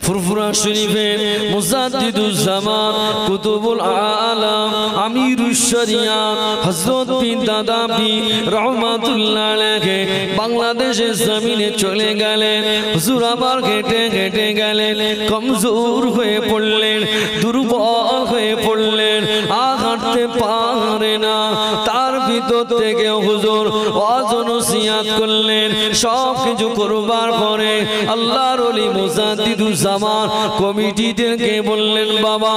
ফুরফুরা শরীফের মুজাদ্দিদুজ্জামান কুতুবুল আলাম আমিরুশ শরিয়াত হযরত বিন দাদা পীর রহমাতুল্লাহ আলাইহি বাংলাদেশের জমিনে চলে গেলেন। হুজুর আবার হেঁটে হেঁটে গেলেন, কমজোর হয়ে পড়লেন, দুর্বল হয়ে পড়লেন, আর হাঁটতে পারে না। তার ভিতর থেকে হুজুর ওয়াজ নসিহত করলেন। সব কিছু করবার পরে আল্লাহর ওলি মুজাদ্দিদুজ্জামান কমিটিদেরকে বললেন, বাবা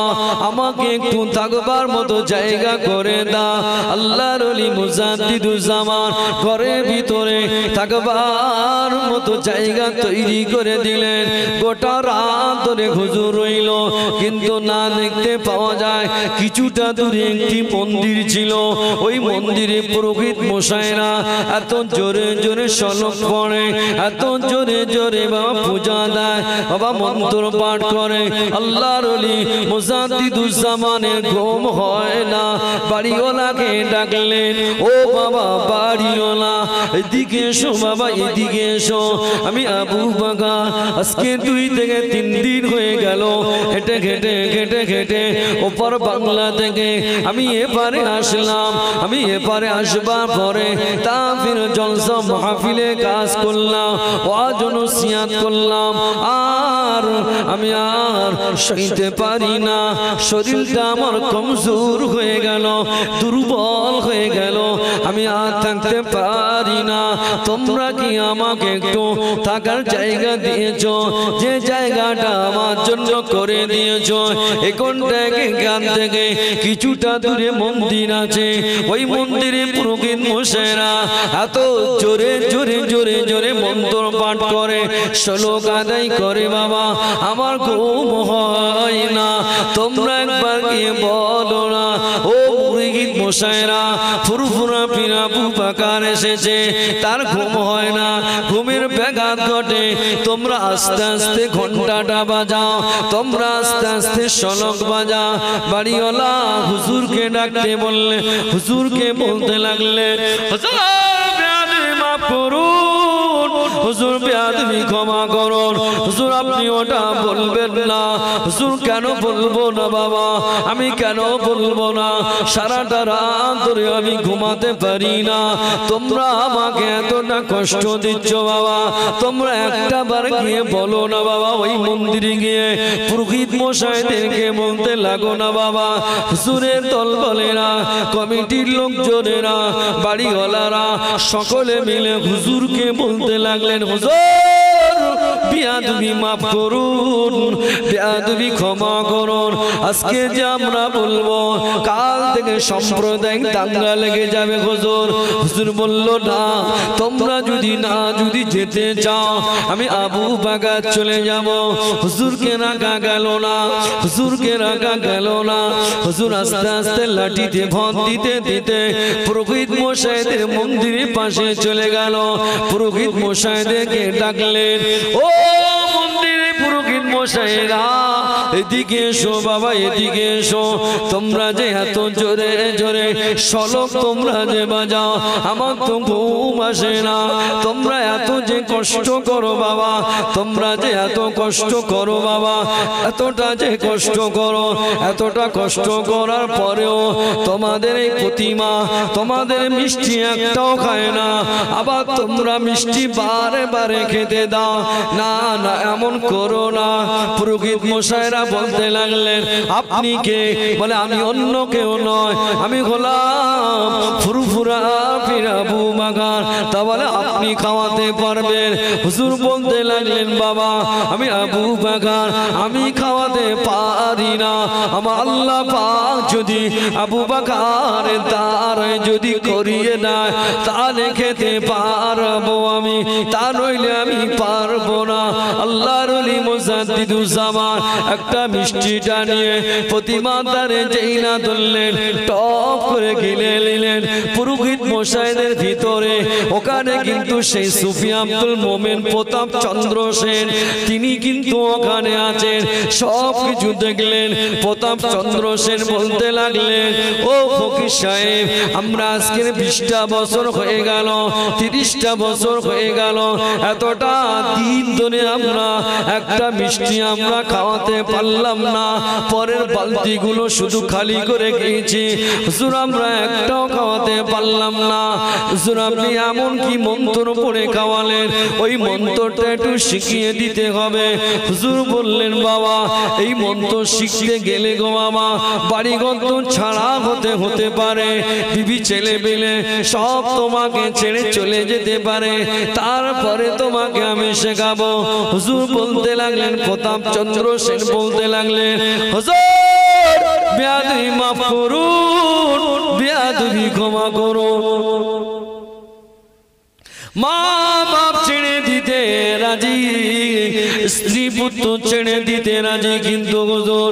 আমাকে একটু থাকবার মতো জায়গা করে দাও। আল্লাহর ওলি মুজাদ্দিদুজ্জামান ঘরের ভিতরে থাকবার মতো জায়গা তৈরি করে দিলেন। গোটা রাত ধরে হুজুর রইল, কিন্তু না দেখতে পাওয়া যায় কিছুটা দূরে একটি মন্দির ছিল। ওই মন্দিরে পুরোহিত মশাইরা এত জোরে জোরে শলক পড়ে, এত জোরে জোরে বাবা পূজা দেয়, বাবা মন্ত্র পাঠ করে। আল্লাহর ওলি মুজাদ্দিদুজ্জামানের ঘুম হয় না। বাড়িওয়ালাকে ডাকলেন, ও বাবা বাড়িওয়ালা এদিকে এসো, বাবা এদিকে এসো। আমি আবু বকর আজকে 2 থেকে 3 দিন হয়ে গেল হেঁটে হেঁটে হেঁটে হেঁটে ওপর বাংলা থেকে আমি এপারে আসলাম। আমি এপারে আসবার পরে তাফসীর জলসা মাহফিলে কাজ করলাম, ওয়াজ নসিহত করলাম, আর আমি আর সইতে পারি না। শরীরটা আমার কমজোর হয়ে গেল, দুর্বল হয়ে গেল, আমি আর থাকতে পারি না। তোমরা কি আমাকে একটু থাকার জায়গা দিয়েছো? যে জায়গাটা আমার জন্য করে দিয়েছো, এখন থেকে কিছুটা দূরে মন্দির আছে। ওই মন্দিরে পুরোহিত মশাইরা এত জোরে জোরে জোরে জোরে মন্ত্র পাঠ করে, শ্লোক আদায় করে, বাবা আমার ঘুম হয় না। তোমরা একবার গিয়ে বলো না, ও পুরোহিত মশাইরা ফুরফুরা পীর আবু বকর এসেছে, তার ঘুম হয় না, ঘুমের ব্যাঘাত ঘটে। তোমরা আস্তে আস্তে ঘন্টাটা বাজাও, তোমরা আস্তে আস্তে শলক বাজাও। বাড়িওয়ালা হুজুরকে ডাকতে বললে, হুজুরকে বলতে লাগলে, হুজুর বেয়াদবি মাফ করুন, হুজুর বেয়াদবি ক্ষমা করুন, হুজুর আপনি ওটা বলবেন না। হুজুর কেন বলবো না বাবা, আমি কেন বলবো না? সারাটা রাত ধরে আমি ঘুমাতে পারি না, তোমরা আমাকে এতটা কষ্ট দিচ্ছ বাবা। তোমরা একটা বার গিয়ে বলো না বাবা, ওই মন্দিরে গিয়ে পুরোহিত মশাইদেরকে বলতে লাগো না বাবা। হুজুরের দল বলেরা, কমিটির লোকজনেরা, বাড়িওয়ালারা সকলে মিলে হুজুরকে বলতে লাগলেন, হুজুর বেয়াদবি মাফ করুন, বেয়াদবি ক্ষমা করুন। আজকে যে আমরা বলবো, কাল থেকে সাম্প্রদায়িক দাঙ্গা লেগে যাবে হুজুর। হুজুর বলল, না তোমরা যদি যেতে চাও আমি আবু বকর চলে যাব। হুজুরকে রাখা গেল না, হুজুরকে রাখা গেল না। হুজুর আস্তে আস্তে লাঠিতে ভর দিতে দিতে পুরোহিত মশাইদের মন্দিরের পাশে চলে গেল। পুরোহিত মশাইদেরকে ডাকলেন, ও মন্দিরে পুরোহিত মশাইরা এদিকে এসো বাবা, এদিকে এসো। তোমরা যে এত জোরে জোরে শলক তোমরা যে বাজাও, আমার তো ঘুম আসে না। তোমরা এত যে কষ্ট করো বাবা, তোমরা যে এত কষ্ট করো বাবা, এতটা যে কষ্ট করো, এতটা কষ্ট করার পরেও তোমাদের এই প্রতিমা, তোমাদের মিষ্টি একটাও খায় না। আবার তোমরা মিষ্টি বারে বারে খেতে দাও, না না এমন করো না। পুরোহিত মশাইরা বলতে লাগলেন, আপনি কে? বলে, আমি অন্য কেউ নয়, আমি হলাম ফুরফুরা পীর আবু বকর। তা বলে, আপনি খাওয়াতে পারবেন? হুজুর বলতে লাগলেন, বাবা আমি আবু বকর, আমি খাওয়াতে পারি না। আমার আল্লাহ পাক যদি আবু বকরের দ্বারে যদি করিয়ে দেয় তাহলে খেতে পারবো আমি, তা নইলে আমি পারবো না। আল্লাহর ওলি মুজাদ্দিদুজ্জামান একটা মিষ্টিটা নিয়ে প্রতিমার দ্বারে যেই না ধরলেন, টপ করে গিলে নিলেন। পুরোহিত মশাইদের ভিতরে ওখানে কিন্তু সেই সুফি আব্দুল মোমেন প্রতাপ চন্দ্র সেন, তিনি কিন্তু ওখানে আছেন। সব কিছু দেখলেন। প্রতাপ চন্দ্র সেন বলতে লাগলেন, ও ফকির সাহেব, আমরা আজকের 20টা বছর হয়ে গেল, 30টা বছর হয়ে গেল, এতটা দিন ধরে আমরা একটা মিষ্টি আমরা খাওয়াতে পারলাম না, পরের বালতিগুলো শুধু খালি করে গিয়েছি, হুজুর আমরা একটাও খাওয়াতে পারলাম না। হুজুর আপনি এমন কি মন্ত্র পড়ে খাওয়ালেন, ওই মন্ত্রটা একটু শিখিয়ে দিতে হবে। হুজুর বললেন বাবা এই মন্ত্র শিখতে গেলে গো বাবা বাড়িঘর ছাড়া হতে পারে, বিবি ছেলে পেলে সব তোমাকে ছেড়ে চলে যেতে পারে, তারপরে তোমাকে আমি শেখাবো। হুজুর বলতে লাগলেন, প্রতাপ চন্দ্র সেন বলতে লাগলেন, হুজুর বেয়াদবি মাফ করুন, বেয়াদবি ক্ষমা করুন। মা বাপ ছেড়ে দিতে রাজি, স্ত্রী পুত্র ছেড়ে দিতে রাজি, কিন্তু হুজুর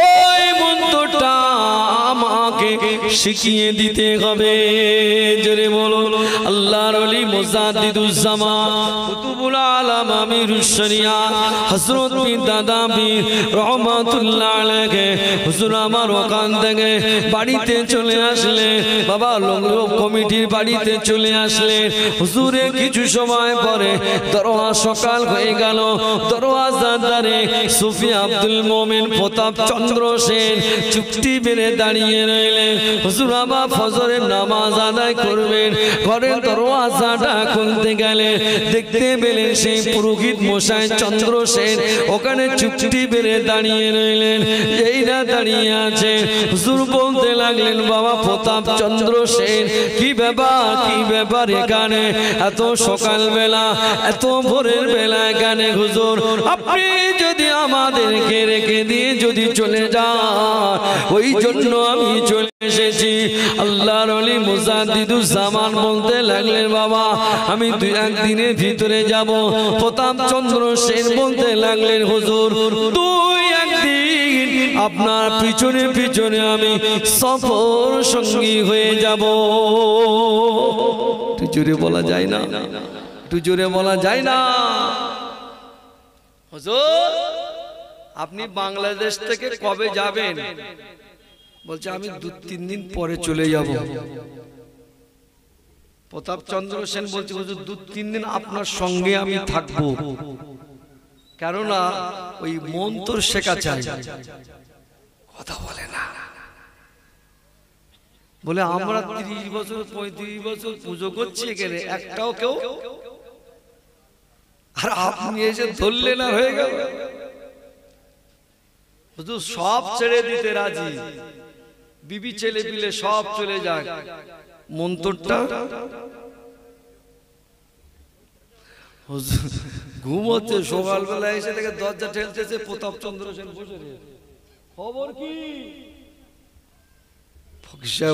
ওই মন্ত্রটা আমাকে শিখিয়ে দিতে হবে। জোরে বলুন আল্লাহর ওলি মুজাদ্দিদুজ্জামান কুতুবুল আলম আমিরুশ শরিয়াত হযরত পীর দাদা পীর রহমাতুল্লাহ আলাইহি হুজুর আমার ওখান থেকে বাড়িতে চলে আসলে, বাবা লোক কমিটির বাড়িতে চলে আসলে। হুজুরে কিছু সময় পরে দরওয়া সকাল হয়ে গেল, দরওয়াজাদারে সুফি আব্দুল মোমিন প্রতাপ চন্দ্র সেন চুপটি বেড়ে দাঁড়িয়ে রইলেন। হুজুর আবার ফজরের নামাজ আদায় করবেন, ঘরের দরওয়াজাটা খুলতে গেলে দেখতে পেলেন সেই পুরোহিত মশাই চন্দ্র সেন ওখানে চুপটি বেড়ে দাঁড়িয়ে রইলেন। এই না দাঁড়িয়ে আছে, হুজুর বলতে লাগলেন বাবা প্রতাপ চন্দ্র সেন কি ব্যাপার, কি ব্যাপার এখানে এত সকালবেলা এত ভোরের বেলা এখানে? হুজুর আপনি যদি আমাদেরকে রেখে দিয়ে যদি চলে যান, ওই জন্য আমি চলে এসেছি। আল্লাহর ওলি মুজাদ্দিদুজ্জামান বলতে লাগলেন বাবা আমি দুই একদিনের ভিতরে যাব। প্রতাপ চন্দ্র সেন বলতে লাগলেন হুজুর দুই একদিন আপনার পিছনে পিছনে আমি সফর সঙ্গী হয়ে যাব। একটু জোরে বলা যায় না, একটু জোরে বলা যায় না? হুজুর আপনি বাংলাদেশ থেকে কবে যাবেন? বলছে আমি 2-3 দিন পরে চলে যাব। প্রতাপ চন্দ্র সেন বলছে হুজুর 2-3 দিন আপনার সঙ্গে আমি থাকবো, কেননা ওই মন্ত্র শেখা চাই। কথা বলে না, বলে আমরা 30 বছর 35 বছর পুজো করছি এখানে একটাও কেউ, আর আপনি এসে ধরলেন আর হয়ে গেল। হুজুর সব ছেড়ে দিতে রাজি, বিবি ছেলে পিলে সব চলে যায়, মন্ত্রটা ঘুমোচ্ছে, সকালবেলা এসে থেকে দরজা ঠেলতেছে, প্রতাপ চন্দ্র সেন বসে রয়েছে। খবর কি?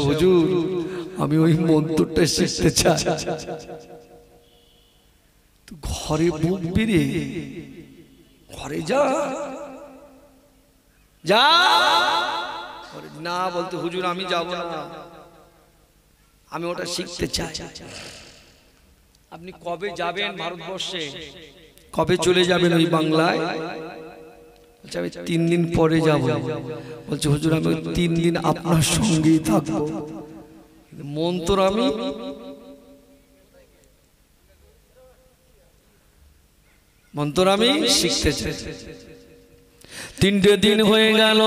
হুজুর আমি ওই মন্ত্রটা শিখতে চাই। ঘরে বুকবি রে, ঘরে যা যা না বলতে হুজুর আমি যাব না, আমি ওটা শিখতে চাই। আপনি কবে যাবেন ভারতবর্ষে, কবে চলে যাবেন ওই বাংলায়? বলছে আমি 3 দিন পরে যাব। বলছে হুজুর আমি 3 দিন আপনার সঙ্গেই থাকবো, মন্ত্র আমি শিখতে চাই। 3টে দিন হয়ে গেল,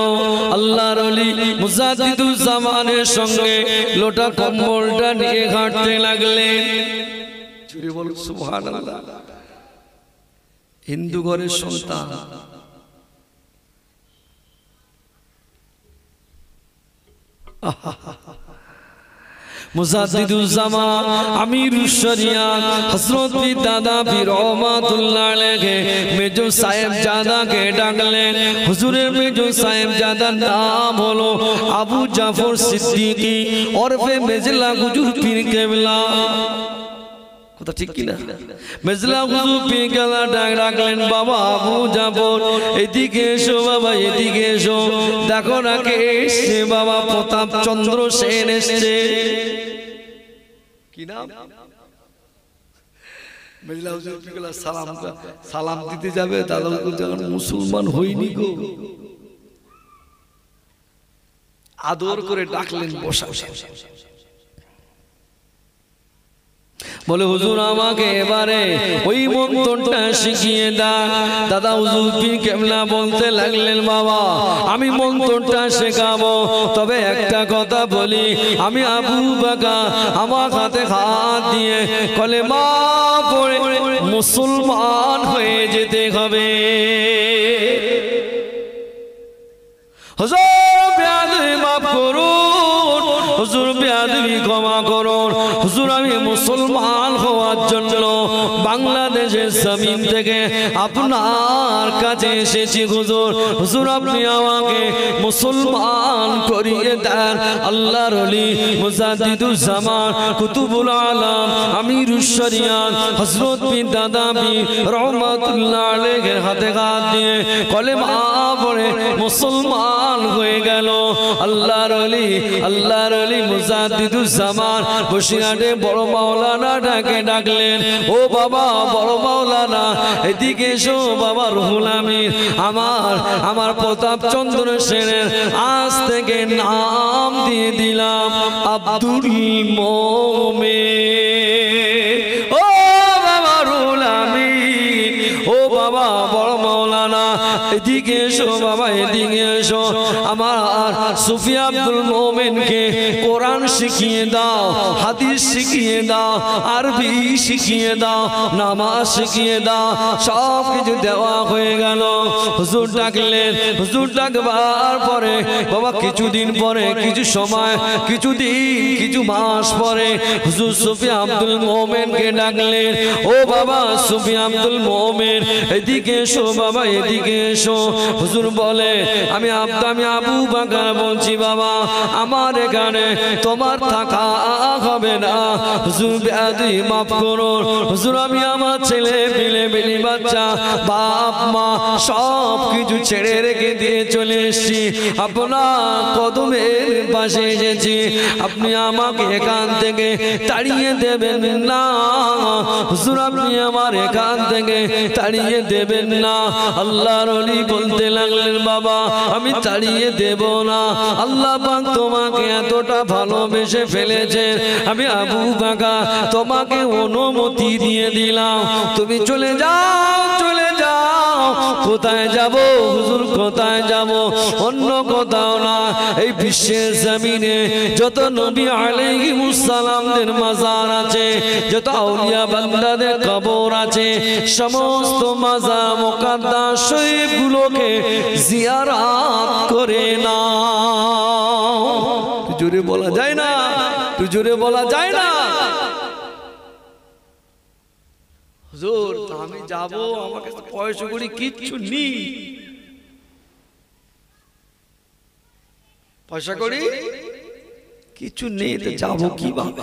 আল্লাহর ওলি মুজাদ্দিদুজ্জামানের সঙ্গে লোটা কম্বলটা নিয়ে হাঁটতে লাগলেন। জোরে বলুন সুবহানাল্লাহ। হিন্দু ঘরের সন্তান, মুজাদ্দিদুজ্জামান আমিরুশ শরিয়াত হযরত পীর দাদা পীর রহমাতুল্লাহ আলাইহি মেজো সাহেবজাদাকে ডাকলেন। হুজুরের মেজো সাহেবজাদার নাম হলো আবু জাফর সিদ্দিকী ওরফে মেজলা হুজুর পীর কেবলা। কথা ঠিক কি না? মেজলা হুজুর পীর কেবলা ডাকলেন বাবা আবু জাফর এদিকে এসো, বাবা এদিকে এসো, দেখো না কে এসেছে। বাবা প্রতাপ চন্দ্র সেন এসেছে। কি নাম? মেজলা হুজুর পীর কেবলা সালাম দিতে যাবে, দাদা হুজুর যখন মুসলমান হইনি গো, আদর করে ডাকলেন বসা। বলে হুজুর আমাকে এবারে ওই মন্ত্রটা শিখিয়ে দাও। দাদা হুজুর পীর কেবলা বলতে লাগলেন বাবা আমি মন্ত্রটা শেখাবো, তবে একটা কথা বলি আমি আবু বকর আমার হাতে হাত দিয়ে কলেমা পড়ে মুসলমান হয়ে যেতে হবে। হুজুর বেয়াদবি মাফ করুন, হুজুর বেয়াদবি ক্ষমা করুন, হুজুর আমি মুসলমান হওয়ার জন্য বাংলাদেশের জমিন থেকে আপনার কাছে এসেছি হুজুর। হুজুর আপনি আমাকে মুসলমান করিয়ে দেন। আল্লাহর ওলি মুজাদ্দিদুজ জামান কুতুবুল আলম আমিরুশ শরিয়াত হযরত পীর দাদা পীর রহমাতুল্লাহ আলাইহির হাতে হাত দিয়ে কলেমা পড়ে মুসলমান হয়ে গেল। আল্লাহর ওলি মুজাদ্দিদুজ জামান বসিরহাটে বড় মাওলানা ডাকলেন, ও বাবা বড় মাওলানা এদিকে এসো। বাবা রুহুল আমিন আমার প্রতাপ চন্দ্র সেনের আজ থেকে নাম দিয়ে দিলাম আব্দুল মোমেন। ও বাবা রুহুল আমিন, ও বাবা বড় মাওলানা এদিকে এসো, বাবা এদিকে এসো। আমার সুফি আব্দুল মোমেনকে কোরআন শিখিয়ে দাও, হাদিস শিখিয়ে দাও, আরবি শিখিয়ে দাও, নামাজ শিখিয়ে দাও। সব কিছু দেওয়া হয়ে গেল। হুজুর ডাকলেন, হুজুর ডাকবার পরে বাবা কিছুদিন পরে, কিছু সময়, কিছু মাস পরে হুজুর সুফি আব্দুল মোমেনকে ডাকলেন, ও বাবা সুফি আব্দুল মোমেন এদিকে এসো, বাবা এদিকে এসো। হুজুর বলে আমি আবু বকর বলছি বাবা আমার এখানে তোমার থাকা হবে না। হুজুর বেয়াদবি মাফ করুন, হুজুর আমি আমার ছেলে পিলে বাচ্চা বাপ মা সব কিছু ছেড়ে রেখে দিয়ে চলে এসেছি, আপনার কদমের পাশে এসেছি, আপনি আমাকে এখান থেকে তাড়িয়ে দেবেন না। হুজুর আপনি আমার এখান থেকে তাড়িয়ে দেবেন না। আল্লাহর ওলি বলতে লাগলেন বাবা আমি তাড়িয়ে দেব না, আল্লাহ পাক তোমাকে এতটা ভালোবেসে ফেলেছেন, আমি আবু বকর তোমাকে অনুমতি দিয়ে দিলাম, তুমি চলে যাও, চলে যাও। কোথায় যাব হুজুর, কোথায় যাব? অন্য কোথাও না, এই বিশ্বের জমিনে যত নবী আলাইহিমুস সালামদের মাজার আছে, যত আউলিয়া বান্দাদের কবর আছে, সমস্ত মাজার মুকাদ্দাস শরীফগুলোকে জিয়ারত করে না। জোরে বলা যায় না, জোরে বলা যায় না। হুজুর আমি যাব, আমার কাছে পয়সা করি কিচ্ছু নেই, পয়সা করি কিছু নেই, তো যাবো কিভাবে?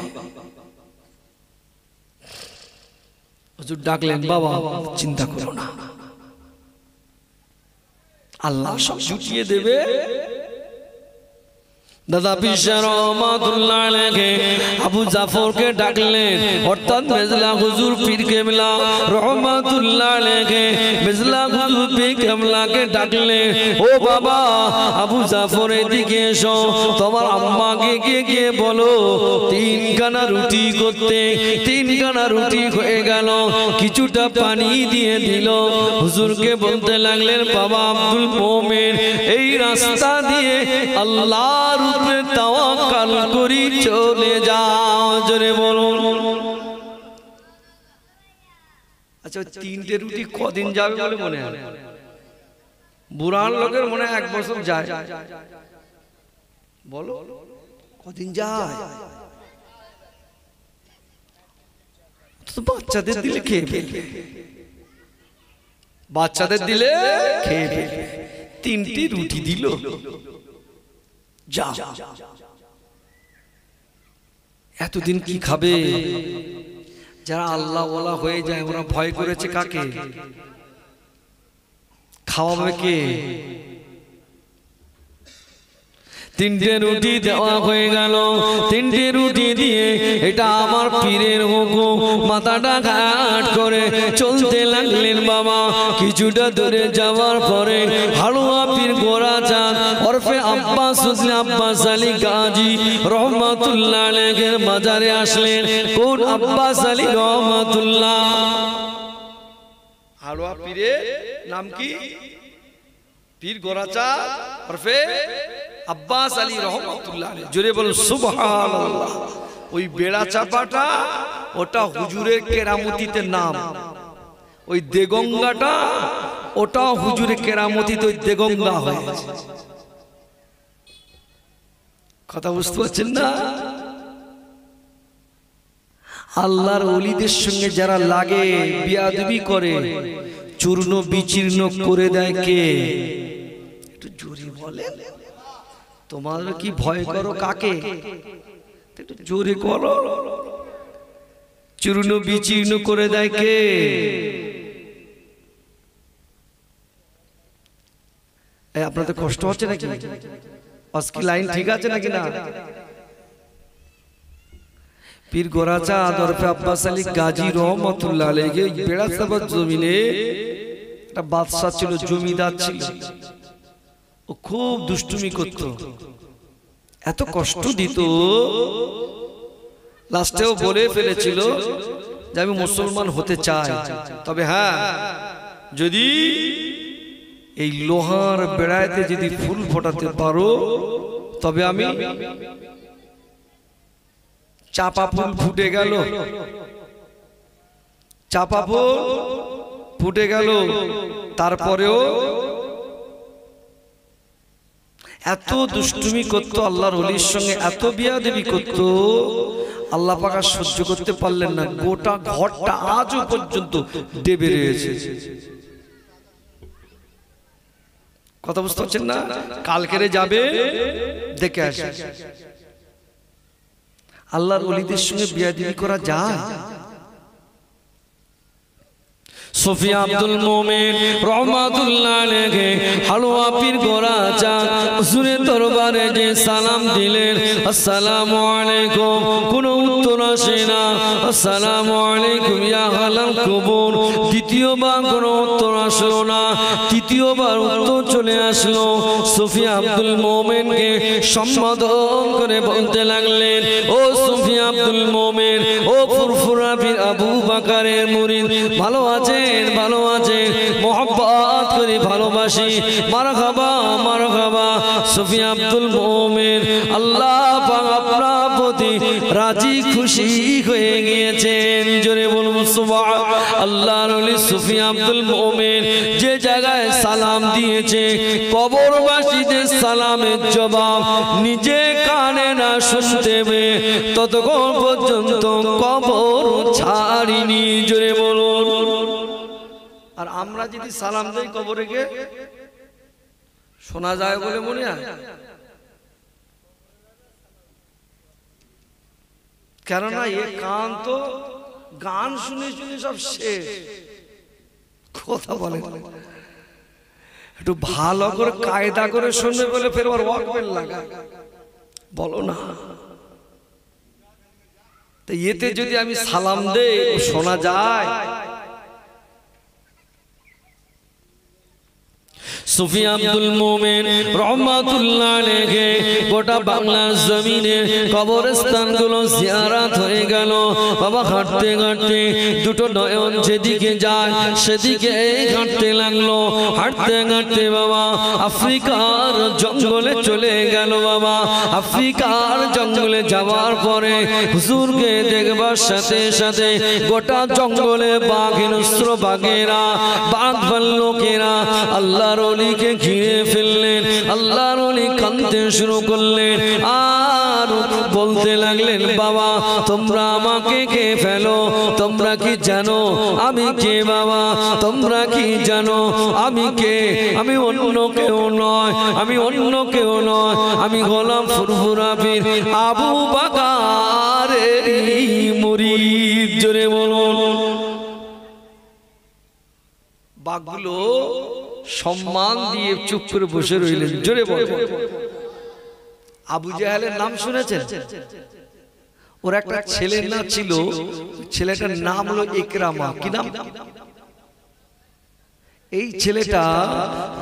হুজুর ডাকলেন বাবা চিন্তা করো না, আল্লাহ সব জুটিয়ে দেবে। দাদা পিসার রহমাতুল্লাহ আলাইহি আবু জাফরকে ডাকলেন, অর্থাৎ মেজলা হুজুর পীর কেবলা রহমাতুল্লাহ আলাইহি মেজলা হুজুর পীর কেবলাকে ডাকলেন, ও বাবা আবু জাফর এদিকে এসো, তোমার আম্মাকে গিয়ে বলো 3 খানা রুটি করতে। 3 খানা রুটি হয়ে গেল, কিছুটা পানি দিয়ে দিল। হুজুরকে বলতে লাগলেন বাবা আব্দুল মোমেন এই রাস্তা দিয়ে আল্লাহর তাওয়াক্কাল করি চলে যাও। জোরে বলুন। আচ্ছা 3টে রুটি কদিন যাবে বলে মনে হয়? বুড়ান লোকের মনে হয় 1 বছর যায়। বলো কদিন যায়? তো বাচ্চাদের দিলে খেয়ে ফেলবে, বাচ্চাদের দিলে খেয়ে ফেলবে। 3টি রুটি দিল, যা এতদিন কি খাবে? যারা আল্লাহ ওয়ালা হয়ে যায় ওরা ভয় করেছে কাকে? খাওয়াবে কে? 3টে রুটি দেওয়া হয়ে গেল। 3টে রুটি দিয়ে এটা আমার পীরের হুকুম, মাথাটা ঘাট করে চলতে লাগলেন বাবা। কিছুটা দূরে যাওয়ার পরে হালুয়া পীর গোরা চাঁদ ওরফে হরফে আব্বাস হুজুর আব্বাস আলী গাজী রহমাতুল্লাহ আলাইহির মাজারে আসলেন। কোন আব্বাস আলী রহমাতুল্লাহ? হাড়োয়া পীরের নাম কি? পীর গোরাচাঁদ হরফে আব্বাস আলী রহমাতুল্লাহ আলাইহি। জোরে বলুন সুবহানাল্লাহ। ওই বেড়া চাপাটা ওটা হুজুরের কেরামতিতে নাম, ওই দেগঙ্গাটা ওটা হুজুরের কেরামতিতে ওই দেগঙ্গা হয়েছে। কথা বুঝতে পারছেন না? আল্লাহর ওলিদের সঙ্গে যারা লাগে, বিয়াদবি করে, চূর্ণ বিচীর্ণ করে দেয় কে? একটু জোরে বলেন। তোমরা কি ভয় করো কাকে? একটু জোরে করো। চূর্ণ বিচীর্ণ করে দেয় কে? আপনাদের কষ্ট হচ্ছে নাকি? আজকে লাইন ঠিক আছে নাকি না? পীর গোরাচাঁদ ওরফে আব্বাস আলী গাজী রহমাতুল্লাহ আলাইহি বেড়াসাবাদ জমিনে একটা বাদশা ছিল, জমিদার ছিল। ও খুব দুষ্টুমি করত, এত কষ্ট দিত, লাস্টেও বলে ফেলেছিল যে আমি মুসলমান হতে চাই, তবে হ্যাঁ যদি এই লোহার বেড়াইতে যদি ফুল ফোটাতে পারো তবে আমি। চাপা ফুল ফুটে গেল, চাপা ফুল ফুটে গেল, তারপরেও এত দুষ্টুমি করত, আল্লাহর ওলির সঙ্গে এত বিয়াদবি করত, আল্লাহ পাক আর সহ্য করতে পারলেন না। গোটা ঘরটা আজও পর্যন্ত ডেবে রয়েছে। কথা বুঝতে পারছেন না? কালকেরে যাবে দেখে আসে। আল্লাহর ওলিদের সঙ্গে বিয়াদবি করা যায়? সুফি আব্দুল মুমিন রহমাতুল্লাহ আলাইহি হালওয়া পীর গোরাচাঁদ হুজুরের দরবারে যে সালাম দিলেন, আসসালামু আলাইকুম, কোনো উত্তর আসে না। আসসালামু আলাইকুম ইয়া আহলাল কুবুর। দ্বিতীয়বার কোনো উত্তর আসলো না, তৃতীয়বার উত্তর চলে আসলো। সুফি আব্দুল মুমিনকে সম্বোধন করে বলতে লাগলেন, ও সুফি আব্দুল মুমিন, ও ফুরফুরা পীর আবু বকরের মুরিদ, ভালো আছে? ভালো আছে, মোহাব্বত করে ভালোবাসি, মারহাবা মারহাবা। সুফি আব্দুল মুমিন আল্লাহ পাক আপনার প্রতি রাজি খুশি হয়ে গিয়েছেন। জোরে বলুন সুবহান। আল্লাহর ওলি সুফি আব্দুল মুমিন যে জায়গায় সালাম দিয়েছে, কবরবাসীদের সালামের জবাব নিজে কানে না শুনতে পেয়ে ততক্ষণ পর্যন্ত কবর ছাড়িনি। জোরে বলুন। আর আমরা যদি সালাম দেই কবরে গিয়ে, শোনা যায় বলে মনে হয়? কেননা এ কান তো গান শুনে শুনে সব শেষ। কথা বলে একটু ভালো করে কায়দা করে শুনবে বলে ফের ওর ওয়াকবেল লাগা, বলো না? তো এতে যদি আমি সালাম দেই শোনা যায়? সুফি আব্দুল মুমিন রহমাতুল্লাহ আলাইহি গোটা বাংলার জমিনে কবরস্থানগুলো জিয়ারত হয়ে গেল। বাবা হাঁটতে হাঁটতে দুটো নয়ন যেদিকে যায় সেদিকে হাঁটতে লাগলো। হাঁটতে হাঁটতে বাবা আফ্রিকার জঙ্গলে চলে গেল। বাবা আফ্রিকার জঙ্গলে যাওয়ার পরে হুজুরকে দেখবার সাথে সাথে গোটা জঙ্গলে বাঘ হিংস্র বাঘেরা, বাঘ ভাল্লুকেরা আল্লাহর ওলিকে ঘিরে ফেললেন। আল্লাহর ওলি কাঁদতে শুরু করলেন আর বলতে লাগলেন, বাবা তোমরা আমাকে কে ফেলো? তোমরা কি জানো আমি কে? বাবা তোমরা কি জানো আমি কে? আমি অন্য কেউ নয়, আমি অন্য কেউ নয়, আমি গোলাম ফুরফুরা পীর আবু বকরের মুরিদ। জোরে বলুন। বাঘগুলো সম্মান দিয়ে চুপ করে বসে রইলেন। জোরে বলেন। আবু জাহেলের নাম শুনেছেন? ওর একটা ছেলের নাম ছিল, ছেলেটার নাম হলো ইকরামা। কি নাম? এই ছেলেটা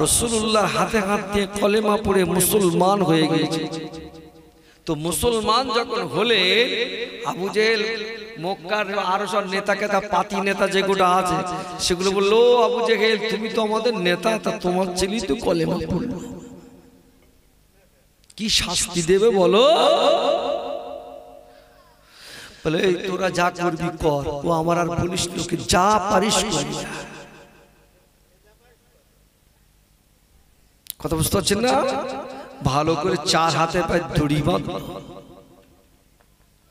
রাসূলুল্লাহর হাতে হাত দিয়ে কলেমা পড়ে মুসলমান হয়ে গিয়েছে। তো মুসলমান যখন হলে আবু জেহেল মক্কার আরো সব নেতা কেতা পাতি নেতা যেগুলো আছে সেগুলো বললো, আবু জেহেল তুমি তো আমাদের নেতা, তা তোমার ছেলে তো কলেমা পড়লো, কি শাস্তি দেবে বলো? বলে তোরা যা করবি কর, ও আমার আর বলিস তোকে যা পারিস করি। কথা বুঝতে পারছেন না? ভালো করে চার হাতে পায়ে দড়ি বাঁধলো,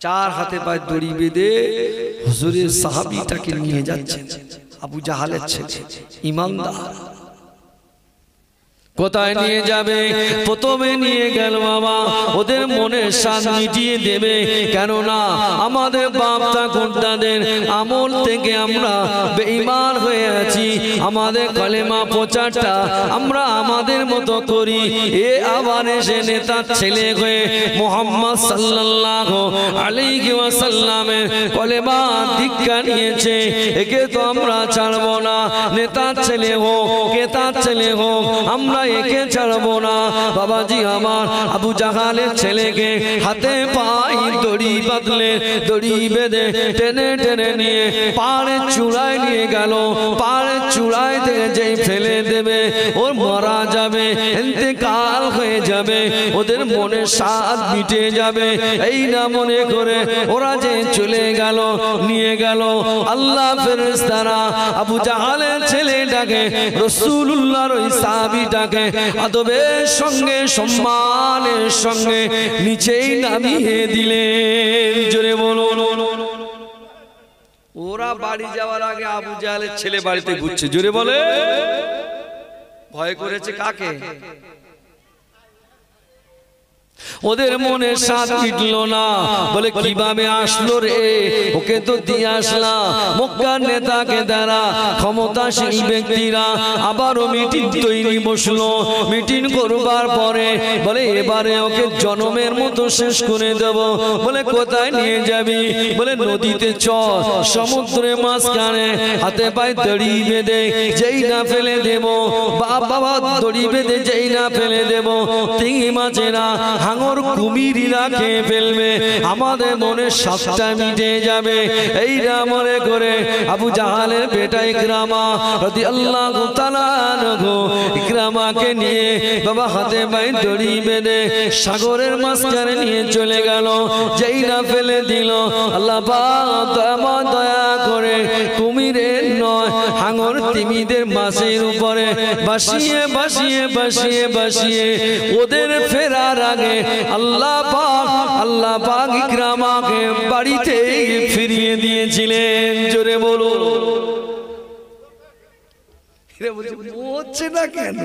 চার হাতে পায়ে দড়ি বেঁধে হুজুরের সাহাবীটাকে নিয়ে যাচ্ছেন। আবু জাহালের ছেলে ইমানদার, কোথায় নিয়ে যাবে? প্রথমে নিয়ে গেল বাবা ওদের মনের স্বাদ মিটিয়ে দেবে, কেননা আমাদের বাপ ঠাকুরদাদের আমল থেকে আমরা বেঈমান হয়ে আছি, আমাদের কলেমা প্রচারটা আমরা আমাদের মতো করি। এ আবার এসে নেতার ছেলে হয়ে মুহাম্মদ সাল্লাল্লাহু আলাইহি ওয়াসাল্লামের কলেমা দীক্ষা নিয়েছে, একে তো আমরা ছাড়বো না। নেতার ছেলে হোক কেতার ছেলে হোক আমরা একে ছাড়বো না। বাবাজি আমার আবু জাহালের ছেলেকে হাতে পায়ে দড়ি বাঁধলে, দড়ি বেঁধে টেনে টেনে নিয়ে পাহাড়ের চূড়ায় নিয়ে গেল। পাহাড়ের চূড়ায় থেকে যেই ফেলে দেবে ওর মারা যাবে, ইন্তেকাল হয়ে যাবে, ওদের মনে স্বাদ মিটে যাবে। এই না মনে করে ওরা যে চলে গেল, নিয়ে গেল আল্লাহ ফেরেশতারা আবু জাহালের ছেলেটাকে রাসূলুল্লাহর ওই সাহাবীটাকে আদবের সঙ্গে সম্মানের সঙ্গে নিচেই নামিয়ে দিলেন। জোরে বলুন। ওরা বাড়ি যাওয়ার আগে আবু জাহেলের ছেলে বাড়িতে ঘুরছে, জোরে বলে। ভয় করেছে কাকে? ওদের মনে স্বাদ মিটলো না, বলে কিভাবে আসলো রে, ওকে তো দিয়ে আসলাম। মক্কার নেতাকে দ্বারা ক্ষমতাশীল ব্যক্তিরা আবারও মিটিং তৈরি বসলো। মিটিং করবার পরে বলে এবারে ওকে জনমের মতো শেষ করে দেব। বলে কোথায় নিয়ে যাবি? বলে নদীতে চল, সমুদ্রে মাঝখানে হাতে পায়ে দড়ি বেঁধে যেই না ফেলে দেব, বাবা দড়ি বেঁধে যেই না ফেলে দেব, তিমি মাছেরা হাঙর কুমিরিরা খেয়ে ফেলবে, আমাদের মনে স্বাদটা মিটে যাবে। এইটা মনে করে আবু জাহালের বেটা ইকরামা রাদিয়াল্লাহু তাআলা আনহু ইকরামাকে নিয়ে বাবা হাতে পায়ে দড়ি বেঁধে সাগরের মাঝখানে নিয়ে চলে গেল। যেই না ফেলে দিল, আল্লাহ পাক দয়া করে কুমিরের নয় হাঙর তিমিদের মাছের উপরে বাসিয়ে বাসিয়ে বাসিয়ে বাসিয়ে ওদের ফেরার আগে আল্লাহ পাক ইকরামাকে বাড়িতে ফিরিয়ে দিয়েছিলেন। জোরে বলো। হচ্ছে না কেন?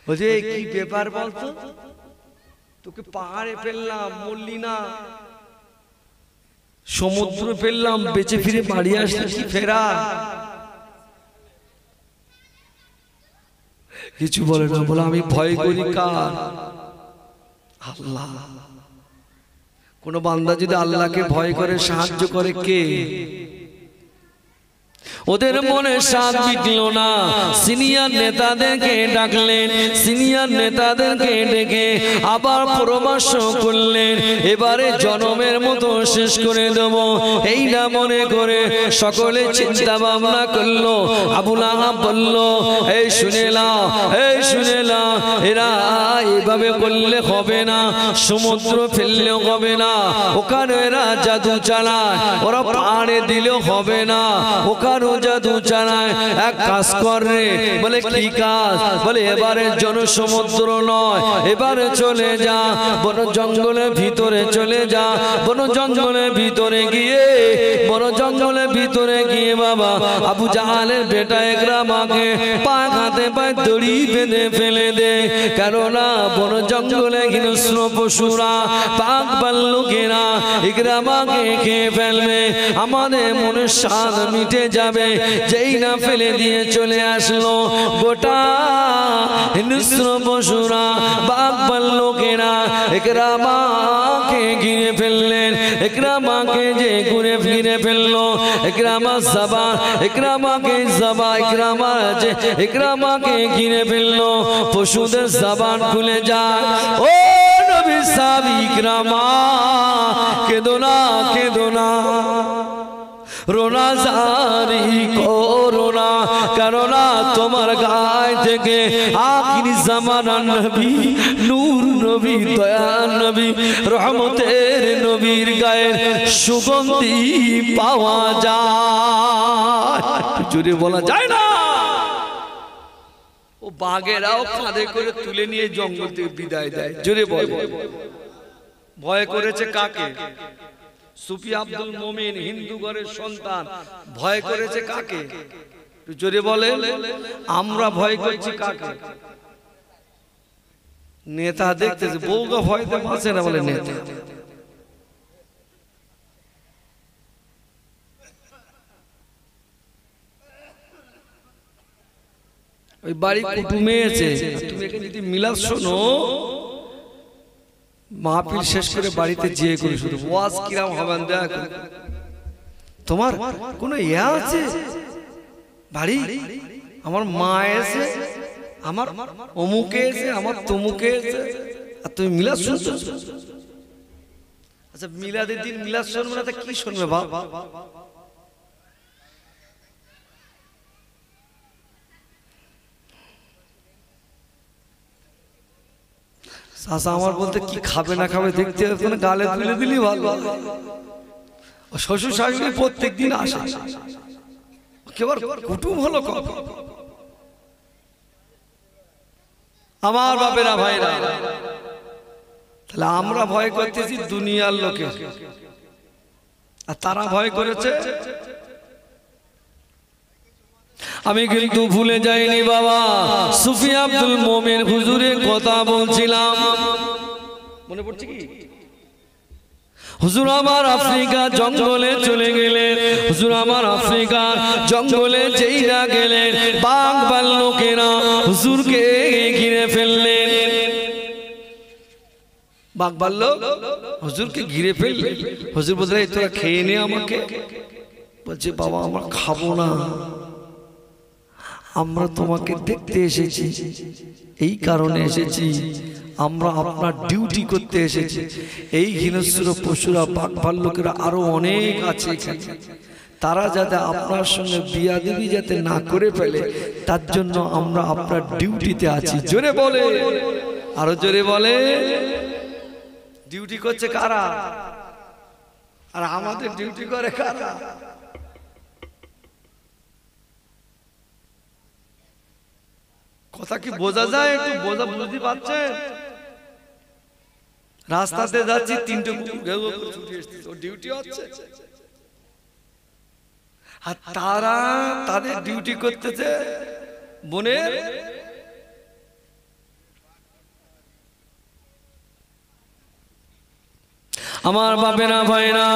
বলছে কি ব্যাপার বলতো, তোকে পাহাড়ে ফেললাম বললি না, সমুদ্র ফেললাম বেঁচে ফিরে বাড়ি আসলে কি ফেরা? কিছু বলে না। বলে আমি ভয় করি কার? আল্লাহ। কোন বান্দা যদি আল্লাহকে ভয় করে সাহায্য করে কে? ওদের মনে স্বাদ মিটল না। সিনিয়র নেতাদেরকে ডাকলেন, সিনিয়র নেতাদেরকে ডেকে আবার পরামর্শ করলেন, এবারে জনমের মতো শেষ করে দেব। এই না মনে করে সকলে চিন্তা ভাবনা করলো। আবু লাহাব বলল, এই শুনে নাও, এই শুনে নাও, এরা এইভাবে করলে হবে না, সমুদ্র ফেললেও হবে না, ওখানে এরা জাদু চালায়, ওরা পাহাড়ে দিলেও হবে না, ওখানে জাদু চালায়। এক কাজ কর রে। বলে কি কাজ? বলে এবারে জনসমুদ্র নয়, এবারে চলে যা বন জঙ্গলের ভিতরে চলে যা। বন জঙ্গলের ভিতরে গিয়ে, বন জঙ্গলের ভিতরে গিয়ে বাবা আবু জাহালের বেটা ইকরামাকে পায়ে হাতে পায়ে দড়ি বেঁধে ফেলে দে, কেননা বন জঙ্গলে হিংস্র পশুরা পাক ভাল্লুকেরা ইকরামাকে খেয়ে ফেলবে, আমাদের মনের স্বাদ মিটে যাবে। মধ্যে যেই না ফেলে দিয়ে চলে আসলো গোটা হিংস্র পশুরা বাঘ লোকেরা ইকরামাকে ঘিরে ফেললেন। ইকরামাকে যে ঘুরে ফিরে ফেললো ইকরামাকে ঘিরে ফেললো পশুদের জবান খুলে যায়। ও নবী সাহাবী ইকরামা কেঁদো না কেঁদো না রোনা জারি করো না কেননা তোমার গায়ে থেকে আখিরি জামানার নবী নূর নবী দয়ার নবী রহমতের নবীর গায়ের সুগন্ধি পাওয়া যায়। জোরে বলা যায় না। ও বাঘেরাও কাঁধে করে তুলে নিয়ে জঙ্গল থেকে বিদায় দেয়। জোরে বল। ভয় করেছে কাকে? সুফি আব্দুল মোমিন হিন্দু ঘরের সন্তান ভয় করেছে কাকে? জোরে বলে। আমরা ভয় করছি কাকে? নেতা দেখতেছে বউকে ভয়তে বাঁচে না বলে নেতা। ওই বাড়ি কুটুমে আছে, তুমি এখানে যদি মিলাদ শোনো মাহফিল শেষ করে বাড়িতে যেয়ে করে শুধু ওয়াজ কিরাম হবেন দেখো তোমার কোন ইয়া আছে বাড়ি আমার মা এসে আমার অমুকে এসে আমার তমুকে এসে আর তুমি মিলাদ শুনছো। আচ্ছা মিলাদের দিন মিলাদ শুনবে না তা কি শুনবে বাপ? চাচা আমার বলতে কি খাবে না খাবে দেখতে গালে তুলে দিলি ভালো। শ্বশুর শাশুড়ি প্রত্যেক দিন আসে, কেবল কুটুম হলো আমার বাপেরা ভাইরা। তাহলে আমরা ভয় করতেছি দুনিয়ার লোকে, আর তারা ভয় করেছে। আমি কিন্তু ভুলে যাইনি বাবা, সুফি আব্দুল মোমিন হুজুরের কথা বলছিলাম, মনে পড়ছে কি? হুজুর আমার আফ্রিকা জঙ্গলে চলে গেলেন। হুজুর আমার আফ্রিকা জঙ্গলে যেই না গেলেন বাঘ ভাল্লুকেরা হুজুরকে ঘিরে ফেললেন। বাঘ ভাল্লুক হুজুরকে ঘিরে ফেললেন। হুজুর বললেন এই তোরা খেয়ে নে আমাকে। বলছে বাবা আমরা খাবো না, আমরা তোমাকে দেখতে এসেছি, এই কারণে এসেছি, আমরা আপনার ডিউটি করতে এসেছি। এই হিংস্র পশুরা বাঘ ভাল্লুকেরা আরো অনেক আছে এখানে, তারা যাতে আপনার সঙ্গে বিয়াদবি যাতে না করে ফেলে তার জন্য আমরা আপনার ডিউটিতে আছি। জোরে বলে, আরো জোরে বলে। ডিউটি করছে কারা? আর আমাদের ডিউটি করে কারা? কথা কি বোঝা যায়? একটু বোঝা বুঝতে পারছেন? রাস্তাতে যাচ্ছি তিনটে ডিউটি হচ্ছে, আর তারা তাদের ডিউটি করতেছে বোনের আমার বাপেরা ভাইরা।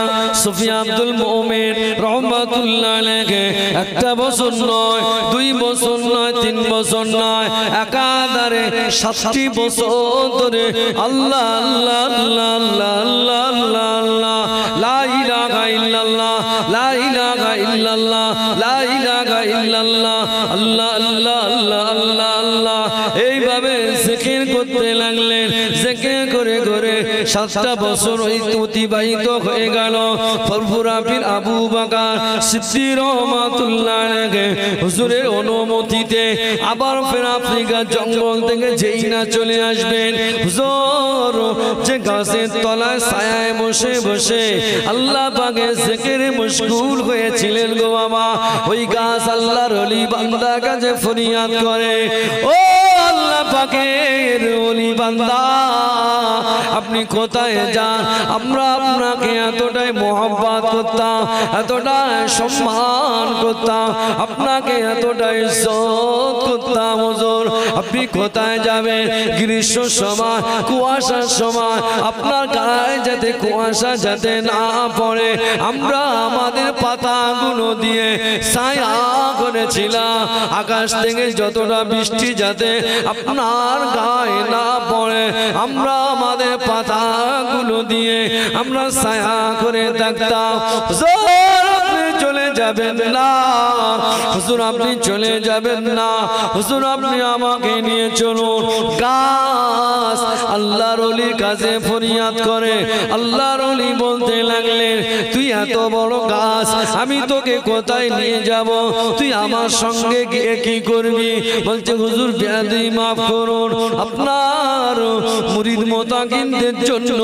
সুফি আব্দুল মোমিন রহমাতুল্লাহ আলাইহি একটা বছর নয়, 2 বছর নয়, 3 বছর নয়, একাধারে 7টি বছর ধরে আল্লাহ আল্লাহ আল্লাহ আল্লাহ আল্লাহ আল্লাহ লা ইলাহা ইল্লাল্লাহ লা ইলাহা ইল্লাল্লাহ লা ইলাহা ইল্লাল্লাহ আল্লাহ আল্লাহ আল্লাহ আল্লাহ আল্লাহ এইভাবে জিকির করতে লাগলেন। জিকির করে করে 7টা বছর অতিবাহিত হয়ে গেল। ফুরফুরা পীর আবু বকর সিদ্দিক রহমাতুল্লাহ আলাইহি হুজুরের অনুমতিতে আবার ফের আফ্রিকা জঙ্গল থেকে যেই না চলে আসবেন, হুজুর যে গাছের তলায় ছায়ায় বসে বসে আল্লাহ পাকের জিকিরে মশগুল হয়েছিলেন গো বাবা, ওই গাছ আল্লাহর ওলি বান্দা কাছে ফরিয়াদ করে, ও আল্লাহ পাকের ওলি বান্দা আপনি কোথায় যান আমরা আপনাকে এতটাই মোহাব্বত করতাম এতটাই সম্মান করতাম আপনাকে এতটাই ইজ্জত করতাম হুজুর আপনি কোথায় যাবেন গ্রীষ্ম সময় কুয়াশার সময় আপনার গায়ে যাতে কুয়াশা যাতে না পড়ে আমরা আমাদের পাতাগুলো দিয়ে ছায়া করেছিলাম আকাশ থেকে যতটা বৃষ্টি যাতে আপনার গায়ে না পড়ে আমরা আমাদের পাতাগুলো দিয়ে আমরা ছায়া করে থাকতাম আপনি চলে যাবেন না হুজুর আপনি চলে যাবেন না হুজুর আপনি আমাকে নিয়ে চলুন গাছ আল্লাহর ওলির কাছে ফরিয়াদ করে আল্লাহর ওলি বলতে লাগলেন তুই এত বড় গাছ আমি তোকে কোথায় নিয়ে যাব তুই আমার সঙ্গে গিয়ে কি করবি বলছে হুজুর বেয়াদবি মাফ করুন আপনার মুরিদ মুতাকিনদের জন্য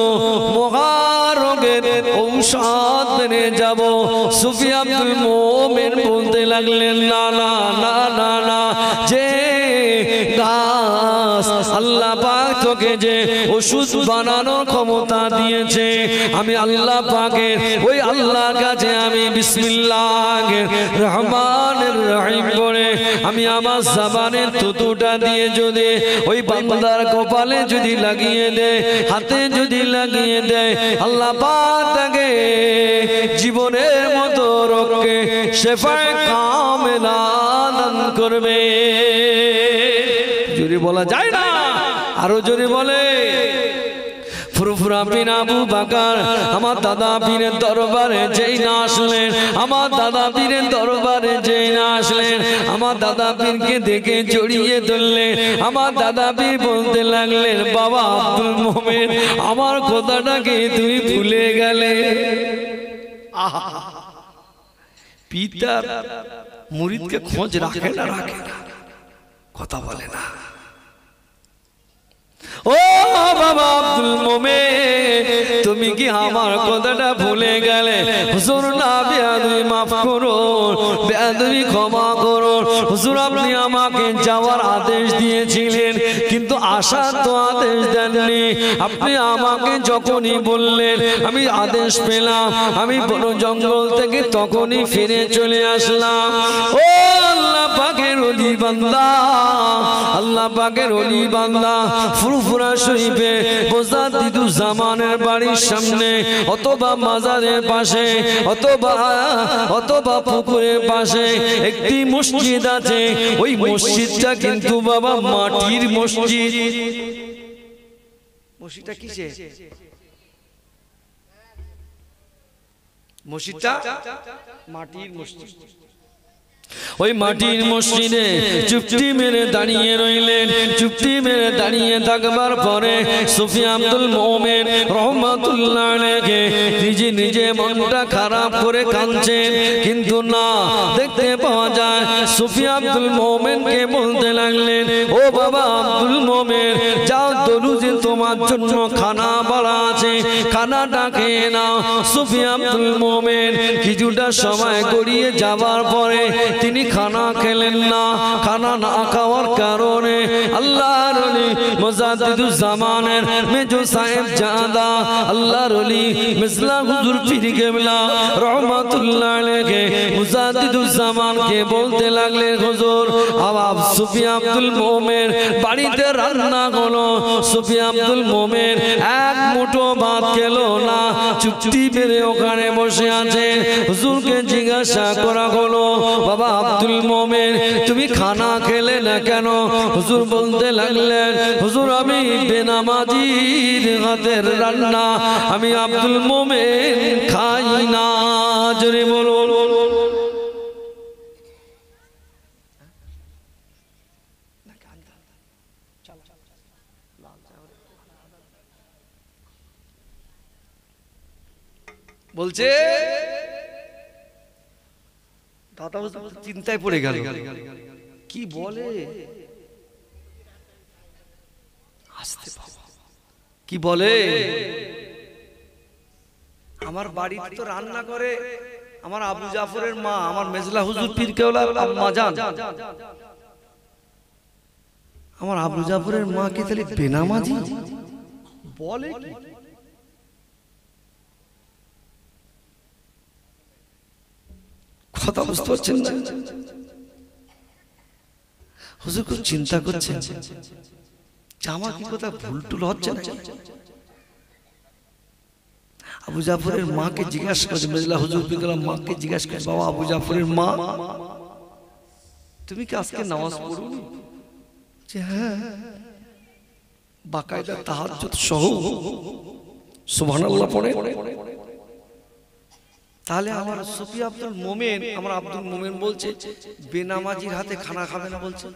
মহারোগের ঔষধ এনে যাব সুফি আব্দুল মোমেন বলতে লাগলেন না না না না না যে গাছ আল্লাহ পাক তোকে যে ওষুধ বানানোর ক্ষমতা দিয়েছে আমি আল্লাহ পাকের ওই আল্লাহর কাছে আমি বিসমিল্লাহির রহমানির রহিম বলে আমি আমার জবানের থুতুটা দিয়ে যদি ওই বান্দার কপালে যদি লাগিয়ে দেয় হাতে যদি লাগিয়ে দেয় আল্লাহ পাক তাকে জীবনের মতো রোগকে শেফায়ে কামেলা দান করবে জোরে বলা যায় না আরো জোরে বলে ফুরফুরা বিন আবু বকর আমার দাদা পীরের দরবারে যেই না আসলেন আমার দাদা পীরের দরবারে যেই না আসলেন আমার দাদা পীরকে দেখে জড়িয়ে ধরলেন আমার দাদা পীর বলতে লাগলেন বাবা আব্দুল মোমেন আমার কথাটাকে তুমি ভুলে গেলে পিতার মুরিদকে খোঁজ রাখে না কথা বলে না ও বাবা আব্দুল মোমেন তুমি কি আমার কথাটা ভুলে গেলে হুজুর না বেয়াদবি মাফ করুন বেয়াদবি ক্ষমা করুন হুজুর আপনি আমাকে যাওয়ার আদেশ দিয়েছিলেন কিন্তু আসার তো আদেশ দেননি আপনি আমাকে যখনই বললেন আমি আদেশ পেলাম আমি বন জঙ্গল থেকে তখনই ফিরে চলে আসলাম ও আল্লাহ পাকের ওলি বান্দা আল্লাহ পাকের ওলি বান্দা ফুরফুরা শরীফে মুজাদ্দিদুজ জামানের বাড়ির সামনে অথবা মাজারের পাশে অথবা পুকুরের পাশে একটি মসজিদ আছে ওই মসজিদটা কিন্তু বাবা মাটির মসজিদ মসজিদটা কিসে মসজিদটা মাটির মসজিদ ওই মাটির মসজিদে চুপটি মেরে দাঁড়িয়ে রইলেন চুপটি মেরে দাঁড়িয়ে থাকবার পরে সুফি আব্দুল মোমেন রহমাতুল্লাহ আলাইহি নিজে নিজে মনটা খারাপ করে কাঁদছেন কিন্তু না দেখতে পাওয়া যায় সুফি আব্দুল মোমেনকে বলতে লাগলেন ও বাবা আব্দুল মোমেন যাও দরুজে তোমার জন্য খানা বাড়া আছে খানাটা খেয়ে নাও সুফি আব্দুল মোমেন কিছুটা সময় গড়িয়ে যাবার পরে তিনি খানা খেলেন না খানা না খাওয়ার কারণে আল্লাহর ওলি মুজাদ্দিদুজ জামানের মেজো সাহেব জাদা আল্লাহর ওলি মিসলা হুজুর পীর কেবলা রহমাতুল্লাহ আলাইহি মুজাদ্দিদুজ জামানকে বলতে লাগলেন হুজুর আবাব সুফি আব্দুল মোমেন বাড়িতে রান্না হলো সুফি আব্দুল মোমেন এক মুঠো ভাত খেলো না চুপটি মেরে ওখানে বসে আছে হুজুরকে জিজ্ঞাসা করা হলো বাবা আব্দুল মোমেন তুমি খানা খেলে না কেন হুজুর বলতে লাগলেন হুজুর আমি বেনামাজির হাতের রান্না আমি আব্দুল মোমেন খাই না জোরে বলুন বলছে দাদা চিন্তায় পড়ে গেল কি বলে আসতে কি বলে আমার বাড়িতে তো রান্না করে আমার আবু জাফরের মা আমার মেজলা হুজুর পীর কেওলা আম্মা জান আমার আবু জাফরের মা কি তাহলে বেনামাজি বলে? কথা বুঝতে পারছেন না? হুজুর খুব চিন্তা করছেন জামা কি কথা ভুল টুল হচ্ছে না? আবু জাফরের মাকে জিজ্ঞাসা করছে, মেজলা হুজুর বিকেলাম মাকে জিজ্ঞাসা করছে, বাবা আবু জাফরের মা তুমি কি আজকে নামাজ পড়োনি? যে হ্যাঁ, বাকায়দা তাহাজ্জুদ সহ সুবহানাল্লাহ পড়ে। তাহলে আমার সুফি আব্দুল মোমেন, আমার আব্দুল মোমেন বলছে বেনামাজির হাতে খানা খাবে না বলছে।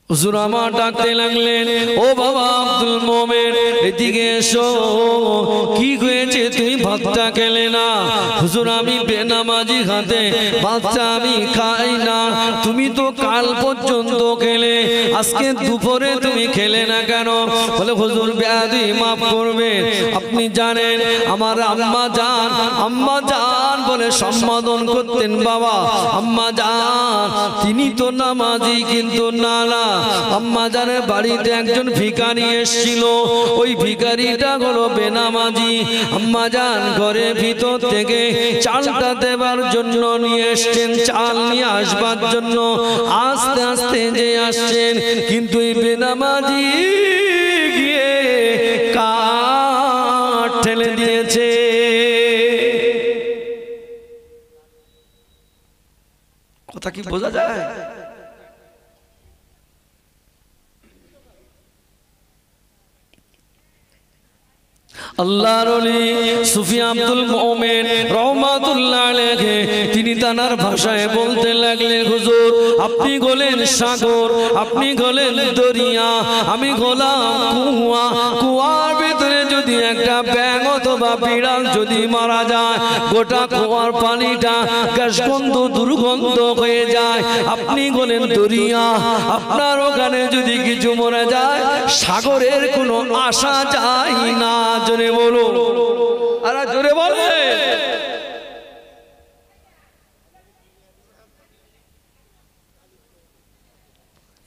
হুজুর আমার ডাকতে লাগলেন, ও বাবা আব্দুল মোমেন এদিকে এসো, কি হয়েছে তুমি ভাতটা খেলে না? হুজুর আমি বেনামাজি হাতে ভাতটা আমি খাই না। তুমি তো কাল পর্যন্ত খেলে, আজকে দুপুরে তুমি খেলে না কেন? বলে হুজুর বেয়াদবি মাফ করবেন, আপনি জানেন আমার আম্মা জান বলে সম্বোধন করতেন বাবা। আম্মা জান তিনি তো নামাজি, কিন্তু না আম্মা জানের বাড়িতে একজন ভিখারি এসেছিল, ওই ভিখারিটা হলো বেনামাজি। আম্মা জান ঘরের ভিতর থেকে চালটা দেবার জন্য নিয়ে এসছেন, চাল নিয়ে আসবার জন্য আস্তে আস্তে যে আসছেন, কিন্তু এই বেনামাজি গিয়ে কাঠ ঠেলে দিয়েছে। কথা কি বোঝা যায়? আল্লাহর ওলি সুফি আব্দুল মোমেন রহমাতুল্লাহ আলাইহি তিনি তানার ভাষায় বলতে লাগলেন, হুজুর আপনি গলেন সাগর, আপনি গলেন দরিয়া, আমি গলাম কুয়া। কুয়ার ভিতরে যদি একটা ব্যাঙ অথবা বিড়াল যদি মারা যায়, গোটা কুয়ার পানিটা গ্যাসগন্ধ দুর্গন্ধ হয়ে যায়। আপনি গলেন দরিয়া, আপনার ওখানে যদি কিছু মরে যায় সাগরের কোনো আশা যায় না। জোরে বলো, আরে জোরে বলে।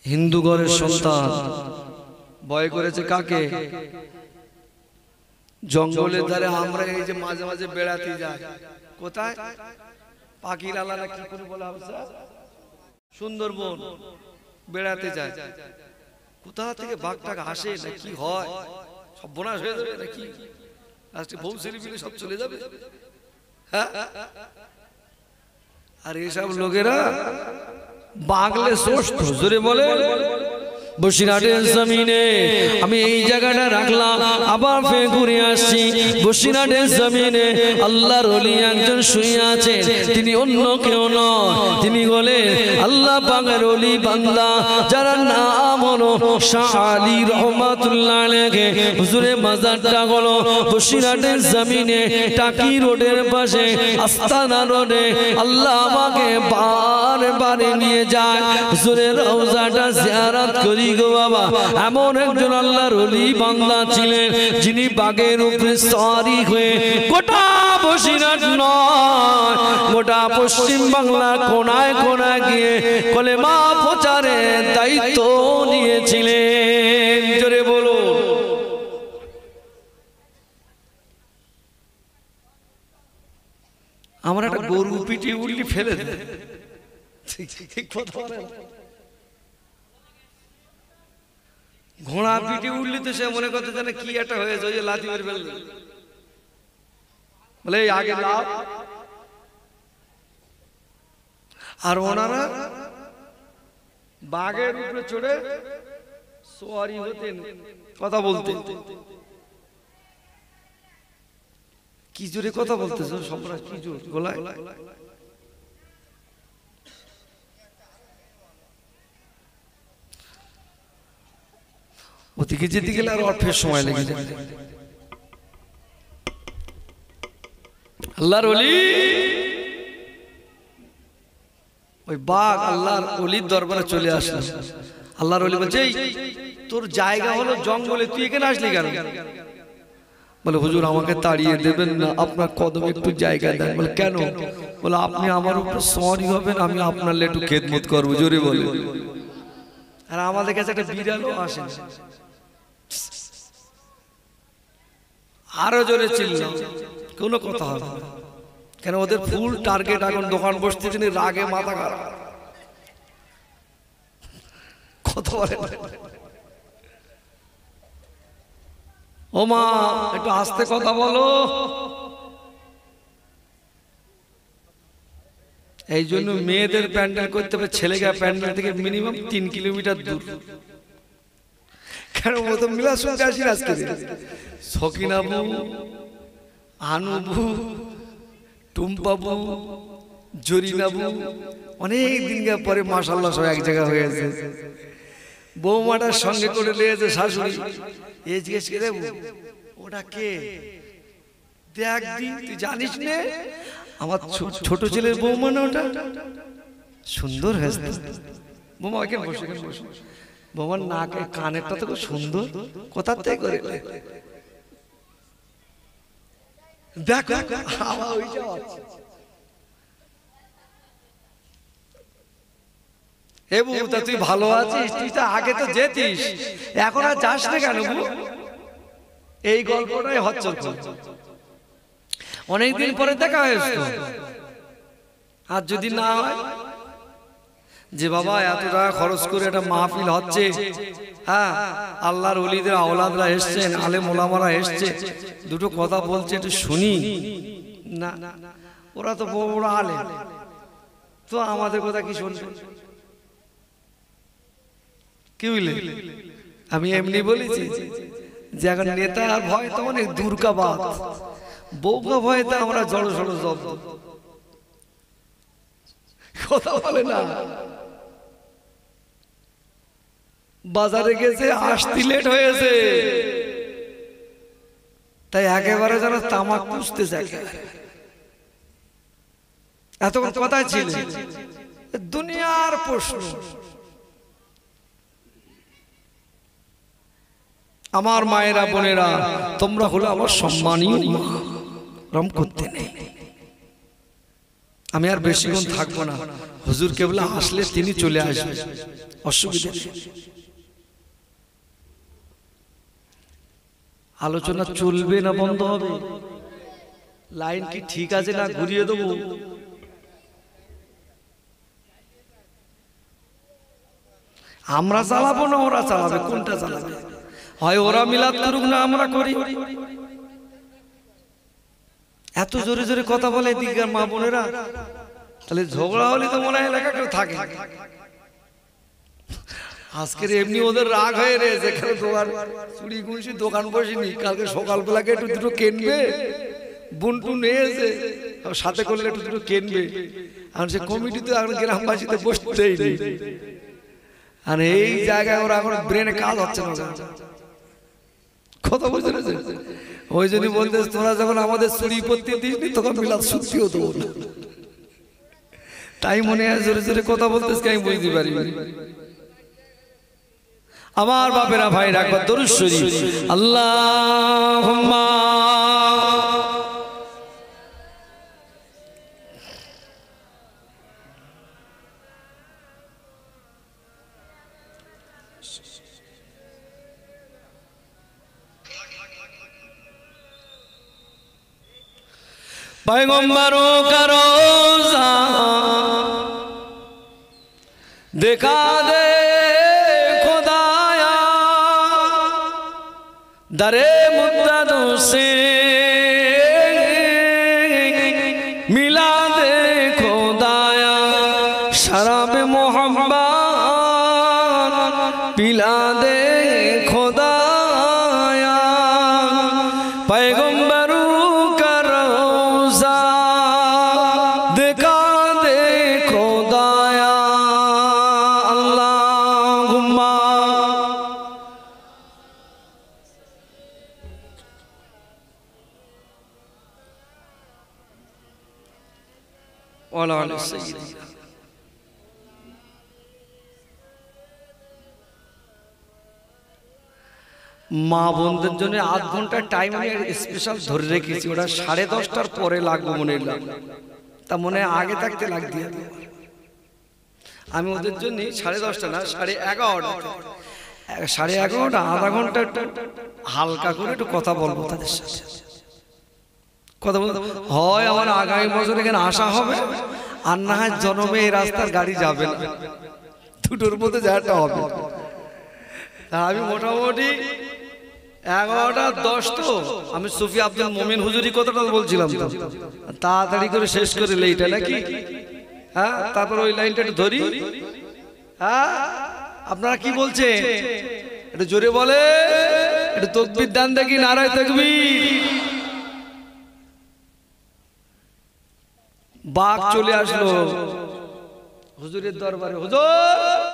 হিন্দু ঘরের সন্তান ভয় করেছে কাকে? জঙ্গলের ধারে আমরা এই যে মাঝে মাঝে বেড়াতে যাই, কোথায় পাখির আলা না কি করে বলা হবে, সুন্দরবন বেড়াতে যায়। কোথা থেকে বাঘটাকে আসে না কি হয়, সব বোনাস হয়ে যাবে নাকি? লাস্টে বউ ছেলে মিলে সব চলে যাবে। আর এসব লোকেরা বাগলে ষষ্ঠ জোরে বলে। বসিরহাটের জমিনে আমি এই জায়গাটা রাখলাম, আবার ফের ঘুরে আসছি। বসিরহাটের জমিনে আল্লাহর ওলি একজন শুয়ে আছেন, তিনি অন্য কেউ নয়, তিনি বলেন আল্লাহ পাকের ওলি বান্দা, যারা নাম হলো শাহ আলী রহমাতুল্লাহ আলাইহি। হুজুরের মাজারটা হলো বসিরহাটের জমিনে টাকি রোডের পাশে আস্তানা রোডে। আল্লাহ আমাকে বারে নিয়ে যায়, হুজুরের রওজাটা জিয়ারত করি গো বাবা। এমন একজন আল্লাহর ওলি বান্দা ছিলেন, যিনি বাগের উপরে সওয়ারি হয়ে গোটা বসিরহাট নয়, গোটা পশ্চিম বাংলার কোনায় কোনায় গিয়ে কলেমা প্রচারের দায়িত্ব নিয়েছিলেন। জোরে বলো। আমরা একটা গরু পিটি উল্লি ফেলে দেয়, ঠিক কথা বলেন। ঘোড়া পিটি উঠলি তো সে মনে করতে জানে কি একটা হয়েছে, ওই যে লাথি মেরে ফেলবে, বলে আগে লাভ। আর ওনারা বাঘের উপরে চড়ে সোয়ারি হতেন, কথা বলতেন। কি জোরে কথা বলতেছ সম্রাট, কি জোর গলায়। ওদিকে যেতে গেলে আর ফের সময় লেগে যায়। আল্লাহর ওলি ওই বাঘ আল্লাহর ওলির দরবারে চলে আসলো। আল্লাহর ওলি বলছে তোর জায়গা হলো জঙ্গলে, তুই এখানে আসলি কেন? বলে হুজুর আমাকে তাড়িয়ে দেবেন না, আপনার কদমে একটু জায়গা দেন। বলে কেন? বলে আপনি আমার উপর সরি হবেন, আমি আপনার একটু খেদমত করবো, জোরে বলে। আর আমাদের কাছে একটা বিড়ালও আসে, আরো জোরে চিল্লাও, কোনো কথা হবে না, কেন ওদের ফুল টার্গেট এখন দোকান বসতে তিনি রাগে মাথা খারাপ, কথা বলে। ও মা একটু আস্তে কথা বলো। এই জন্য মেয়েদের প্যান্ডেল করতে হবে ছেলেকে প্যান্ডেল থেকে মিনিমাম 3 কিলোমিটার দূর। কেন ও তো মিলা শুনতে আসি আজকে, সকিনাবু, আনুবু, টুম্পাবু, জরিনাবু অনেক দিন পরে মাশাআল্লাহ সব এক জায়গা হয়েছে। বৌমাটার সঙ্গে করে নিয়েছে শাশুড়ি, এ জিজ্ঞেস করে ওটা কে, দেখ দি তুই জানিস না আমার ছোট ছেলের বৌমা না, ওটা সুন্দর হয়েছে। বৌমা এখানে বসে, এখানে বসে। বৌমার নাকে কানেরটা তো খুব সুন্দর, কোথার থেকে করে দেখ ওই যাওয়া। এ বউ তা তুই ভালো আছিস? তুই তো আগে তো যেতিস, এখন আর যাস না কেন? এই গল্পটাই হচ্ছে, অনেকদিন পরে দেখা হয়েছে। আর যদি না হয় যে বাবা এত টাকা খরচ করে একটা মাহফিল হচ্ছে, হ্যাঁ আল্লাহর ওলিদের আওলাদরা এসছেন, আলেম ওলামারা এসছে, দুটো কথা বলছে একটু শুনি না, ওরা তো বড় বড় আলেম, তো আমাদের কথা কি শুনবে? কি বুঝলে? আমি এমনি বলেছি যে এখন নেতার ভয় তো অনেক দূর কা বাত, বউকা ভয় তো আমরা জড়ো সড়ো জব, কথা বলে না। বাজারে গেছে, আসতে লেট হয়েছে, তাই একেবারে যেন তামাক পুষতেছে। এতক্ষণ কথাই ছিল দুনিয়ার প্রশ্ন। আমার মায়েরা বোনেরা, তোমরা হলো আমার সম্মানীয় মা, রম করতে নেই। আমি আর বেশিক্ষণ থাকবো না, হুজুর কেবলা আসলে তিনি চলে আসবেন, অসুবিধা নেই। আলোচনা চলবে না বন্ধ হবে? লাইন কি ঠিক আছে না ঘুরিয়ে দেবো? আমরা চালাবো না ওরা চালাবে? কোনটা চালাবে? হয় ওরা মিলাদ করুক না আমরা করি। এত জোরে জোরে কথা বলে দিকের মা বোনেরা, তাহলে ঝগড়া হলে তো মনে হয় এলাকা কেউ থাকে। আজকের এমনি ওদের রাগ হয়ে রে, যেখানে দোকান চুরি গুনছি দোকান বসিনি, কালকে সকালবেলাকে একটু দুটো কিনবে, বুনটু নিয়েছে সাথে করলে একটু দুটো কিনবে, আর সে কমিটিতে এখন গ্রামবাসীতে বসতেই নেই। আর এই জায়গায় ওরা এখন ব্রেনে কাজ হচ্ছে না, কথা বুঝতে পেরেছে? ওই জন্যই বলতে, তোরা যখন আমাদের চুরি করতে দিসনি তখন মিলাদ সত্যিও দেবো না। তাই মনে হয় জোরে জোরে কথা বলতেছ, আমি বুঝতে পারি। আমার বাপেরা ভাই রাখবা দরুদ শরীফ, আল্লাহুম্মা पैगंबरों का रोज़ा दिखा दे खुदाया, दरे मुद्दतों से मिला दे खुदाया, शराब मोहब्बत पिला दे खुदाया, पैगंबरों মা বোনদের জন্য আধ ঘন্টা টাইম আমি স্পেশাল ধরে রেখেছি, ওটা 10:30টার পরে লাগবে মনে হয়। তা মনে আগে থাকতে লাগ দিয়ে আমি ওদের জন্য 10:30 না 11:30 11:30 আধা ঘন্টা একটু হালকা করে একটু কথা বলবো তাদের সাথে। কথা বলতে হয় আমার আগামী বছর এখানে আসা হবে, আর না হয় জন্মে এই রাস্তার গাড়ি যাবে না, দুটোর মধ্যে যাওয়াটা হবে। আমি মোটামুটি 11:10 তো আমি সুফি আব্দুল মোমিন হুজুরি কথাটা বলছিলাম, তাড়াতাড়ি করে শেষ করে এইটা নাকি, হ্যাঁ তারপর ওই লাইনটা একটু ধরি। হ্যাঁ আপনারা কি বলছেন একটু জোরে বলে, একটু তাকবীর দেন দেখি, নারায়ে তাকবীর। বাঘ চলে আসলো হুজুরের দরবারে, হুজুর